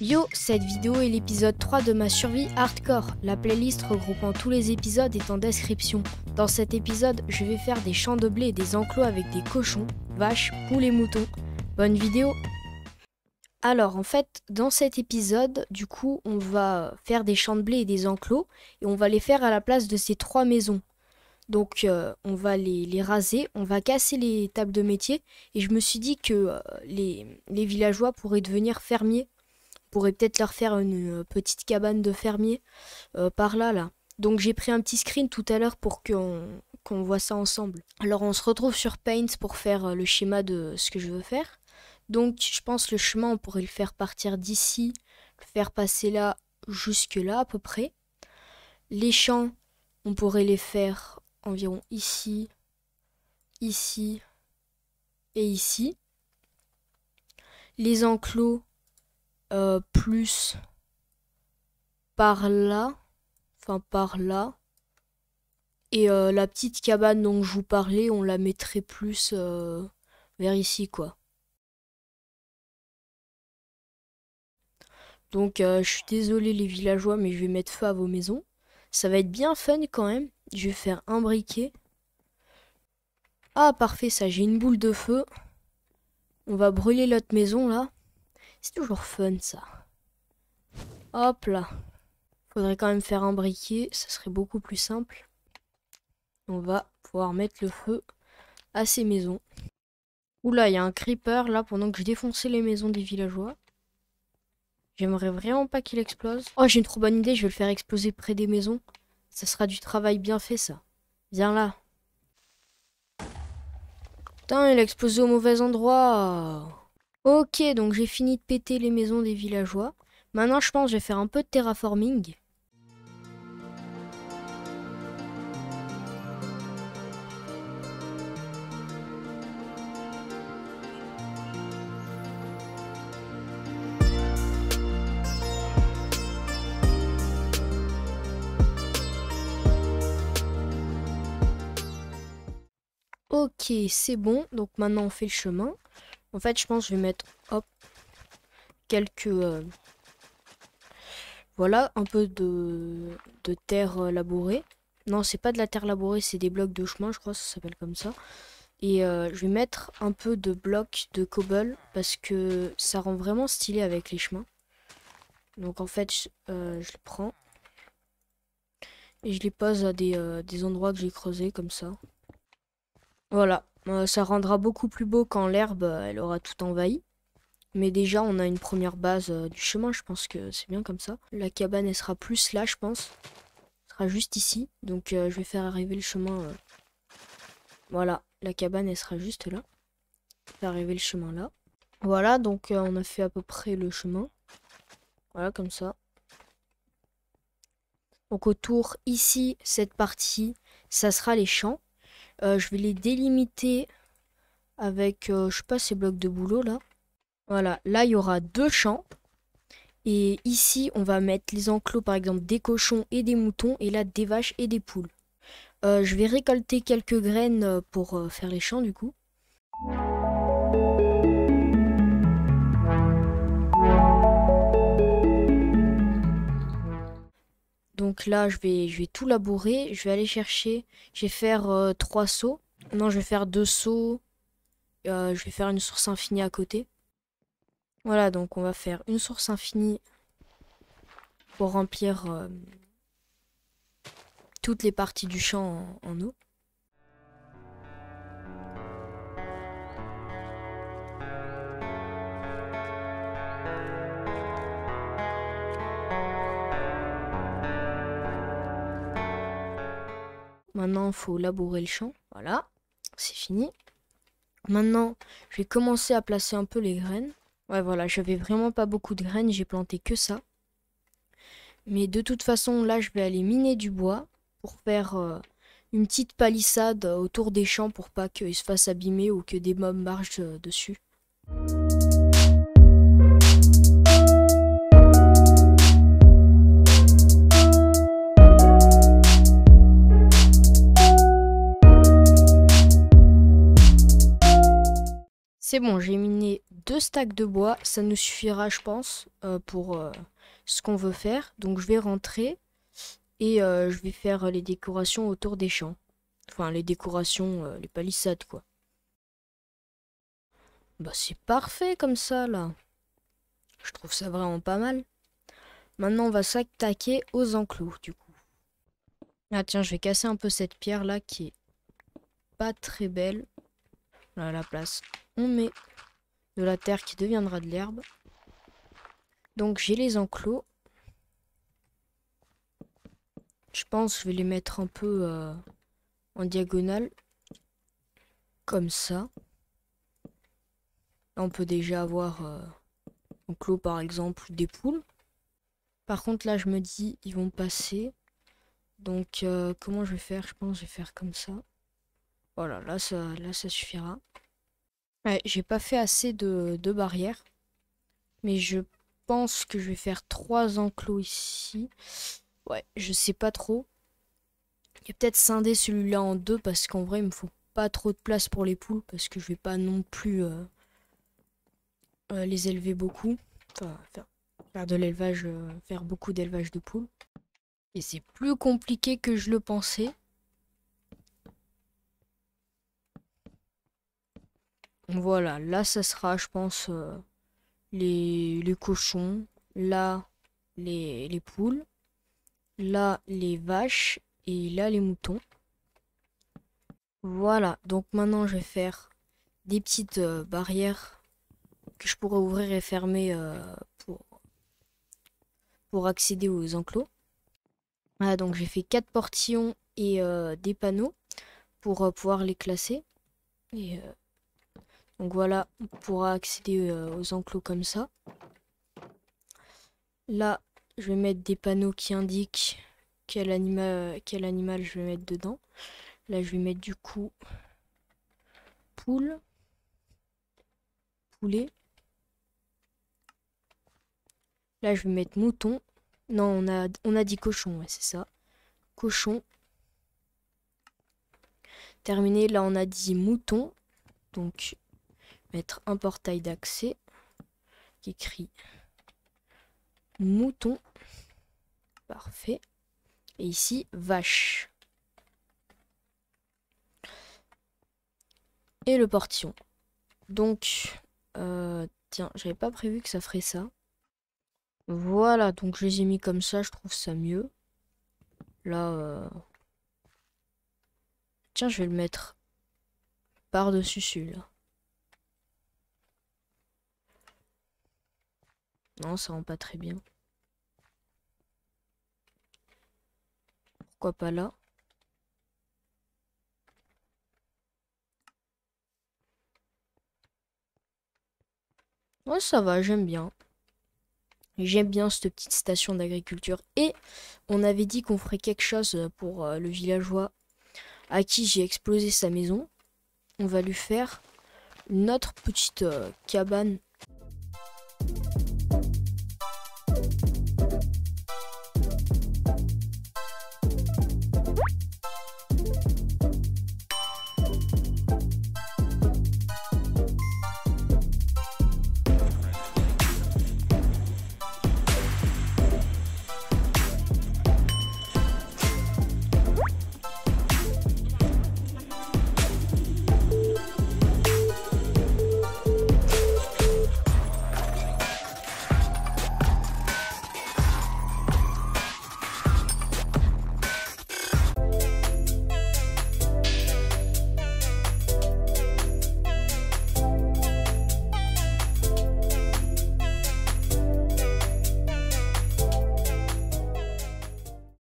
Yo, cette vidéo est l'épisode 3 de ma survie hardcore. La playlist regroupant tous les épisodes est en description. Dans cet épisode, je vais faire des champs de blé et des enclos avec des cochons, vaches, poules et moutons. Bonne vidéo! Alors en fait, dans cet épisode, du coup, on va faire des champs de blé et des enclos et on va les faire à la place de ces 3 maisons. Donc on va les raser, on va casser les tables de métier et je me suis dit que les villageois pourraient devenir fermiers. On pourrait peut-être leur faire une petite cabane de fermier par là. Donc j'ai pris un petit screen tout à l'heure pour qu'on voit ça ensemble. Alors on se retrouve sur Paint pour faire le schéma de ce que je veux faire. Donc je pense le chemin on pourrait le faire partir d'ici, le faire passer là jusque là à peu près. Les champs on pourrait les faire environ ici, ici et ici. Les enclos plus par là, enfin par là. Et la petite cabane dont je vous parlais, on la mettrait plus vers ici quoi. Donc je suis désolé les villageois, mais je vais mettre feu à vos maisons. Ça va être bien fun quand même. Je vais faire un briquet. Ah parfait, ça, j'ai une boule de feu. On va brûler l'autre maison là. C'est toujours fun ça. Hop là. Faudrait quand même faire un briquet, ça serait beaucoup plus simple. On va pouvoir mettre le feu à ces maisons. Oula, il y a un creeper là pendant que je défonçais les maisons des villageois. J'aimerais vraiment pas qu'il explose. Oh, j'ai une trop bonne idée, je vais le faire exploser près des maisons. Ça sera du travail bien fait ça. Viens là. Putain, il a explosé au mauvais endroit. Ok, donc j'ai fini de péter les maisons des villageois. Maintenant, je pense que je vais faire un peu de terraforming. Ok, c'est bon. Donc maintenant, on fait le chemin. En fait, je pense que je vais mettre, hop, quelques... voilà, un peu de terre labourée. Non, c'est pas de la terre labourée, c'est des blocs de chemin, je crois, ça s'appelle comme ça. Et je vais mettre un peu de blocs de cobble parce que ça rend vraiment stylé avec les chemins. Donc en fait, je les prends et je les pose à des endroits que j'ai creusés comme ça. Voilà, ça rendra beaucoup plus beau quand l'herbe, elle aura tout envahi. Mais déjà, on a une première base du chemin, je pense que c'est bien comme ça. La cabane, elle sera plus là, je pense. Elle sera juste ici. Donc, je vais faire arriver le chemin. Voilà, la cabane, elle sera juste là. Faire arriver le chemin là. Voilà, donc on a fait à peu près le chemin. Voilà, comme ça. Donc, autour, ici, cette partie, ça sera les champs. Je vais les délimiter avec, je sais pas, ces blocs de boulot là. Voilà, là il y aura 2 champs. Et ici on va mettre les enclos par exemple des cochons et des moutons. Et là des vaches et des poules. Je vais récolter quelques graines pour faire les champs du coup. Donc là je vais tout labourer. Je vais aller chercher. Je vais faire 3 seaux. Non, je vais faire 2 seaux. Je vais faire une source infinie à côté. Voilà, donc on va faire une source infinie pour remplir toutes les parties du champ en eau. Maintenant, il faut labourer le champ. Voilà, c'est fini. Maintenant, je vais commencer à placer un peu les graines. Ouais, voilà, j'avais vraiment pas beaucoup de graines, j'ai planté que ça. Mais de toute façon, là, je vais aller miner du bois pour faire une petite palissade autour des champs pour pas qu'ils se fassent abîmer ou que des mobs marchent dessus. C'est bon, j'ai miné 2 2 stacks de bois, ça nous suffira je pense pour ce qu'on veut faire. Donc je vais rentrer et je vais faire les décorations autour des champs. Enfin les décorations, les palissades quoi. Bah c'est parfait comme ça là. Je trouve ça vraiment pas mal. Maintenant on va s'attaquer aux enclos du coup. Ah tiens, je vais casser un peu cette pierre là qui est pas très belle. Là à la place, on met de la terre qui deviendra de l'herbe. Donc j'ai les enclos. Je pense que je vais les mettre un peu en diagonale. Comme ça. Là, on peut déjà avoir enclos par exemple des poules. Par contre là je me dis ils vont passer. Donc comment je vais faire? Je pense que je vais faire comme ça. Voilà, là ça suffira. Ouais, j'ai pas fait assez de barrières. Mais je pense que je vais faire 3 enclos ici. Ouais, je sais pas trop. Il y a peut-être scinder celui-là en 2 parce qu'en vrai il me faut pas trop de place pour les poules. Parce que je vais pas non plus les élever beaucoup. Enfin, faire de l'élevage, faire beaucoup d'élevage de poules. Et c'est plus compliqué que je le pensais. Voilà, là ça sera je pense les cochons, là les poules, là les vaches et là les moutons. Voilà, donc maintenant je vais faire des petites barrières que je pourrais ouvrir et fermer pour accéder aux enclos. Voilà, donc j'ai fait 4 portillons et des panneaux pour pouvoir les classer. Et donc voilà, on pourra accéder aux enclos comme ça. Là, je vais mettre des panneaux qui indiquent quel animal je vais mettre dedans. Là, je vais mettre du coup poule, poulet. Là, je vais mettre mouton. Non, on a dit cochon, ouais, c'est ça. Cochon. Terminé, là, on a dit mouton. Donc, mettre un portail d'accès qui écrit mouton. Parfait. Et ici, vache. Et le portillon. Donc, tiens, j'avais pas prévu que ça ferait ça. Voilà, donc je les ai mis comme ça, je trouve ça mieux. Là, tiens, je vais le mettre par-dessus celui-là. Non, ça rend pas très bien. Pourquoi pas là? Ouais, ça va, j'aime bien. J'aime bien cette petite station d'agriculture. Et on avait dit qu'on ferait quelque chose pour le villageois à qui j'ai explosé sa maison. On va lui faire une autre petite cabane.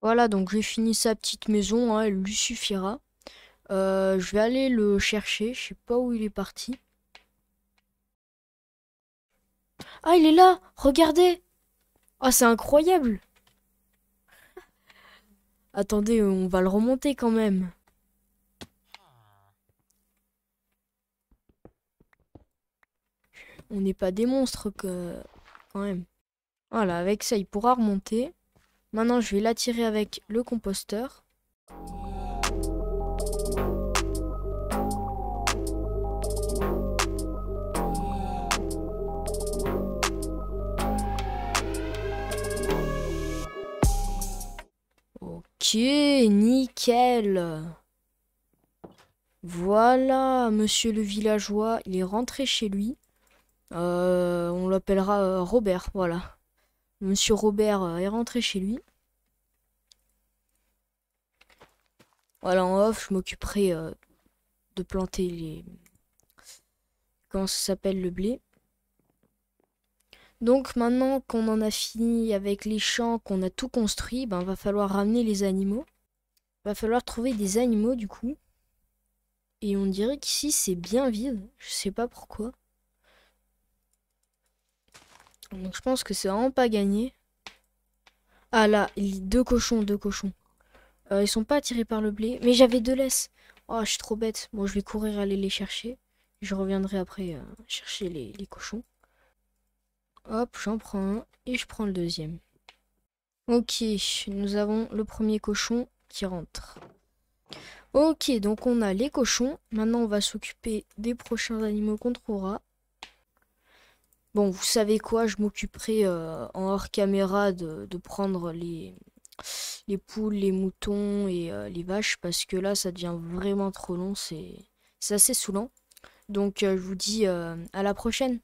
Voilà, donc j'ai fini sa petite maison, hein, elle lui suffira. Je vais aller le chercher, je sais pas où il est parti. Ah, il est là, regardez! Ah, c'est incroyable! Attendez, on va le remonter quand même. On n'est pas des monstres quand même. Voilà, avec ça, il pourra remonter. Maintenant, je vais l'attirer avec le composteur. nickel. Voilà, monsieur le villageois, il est rentré chez lui. On l'appellera Robert, voilà. Monsieur Robert est rentré chez lui. Voilà, en off, je m'occuperai de planter les... Comment ça s'appelle, le blé. Donc maintenant qu'on en a fini avec les champs, qu'on a tout construit, ben va falloir ramener les animaux. Va falloir trouver des animaux du coup. Et on dirait qu'ici c'est bien vide, je sais pas pourquoi. Donc je pense que c'est vraiment pas gagné. Ah là, deux cochons, deux cochons. Ils sont pas attirés par le blé, mais j'avais deux laisses. Oh, je suis trop bête. Bon, je vais courir aller les chercher. Je reviendrai après chercher les cochons. Hop, j'en prends un et je prends le deuxième. Ok, nous avons le premier cochon qui rentre. Ok, donc on a les cochons. Maintenant, on va s'occuper des prochains animaux qu'on trouvera. Bon, vous savez quoi, je m'occuperai en hors caméra de prendre les poules, les moutons et les vaches parce que là, ça devient vraiment trop long. C'est assez saoulant. Donc, je vous dis à la prochaine.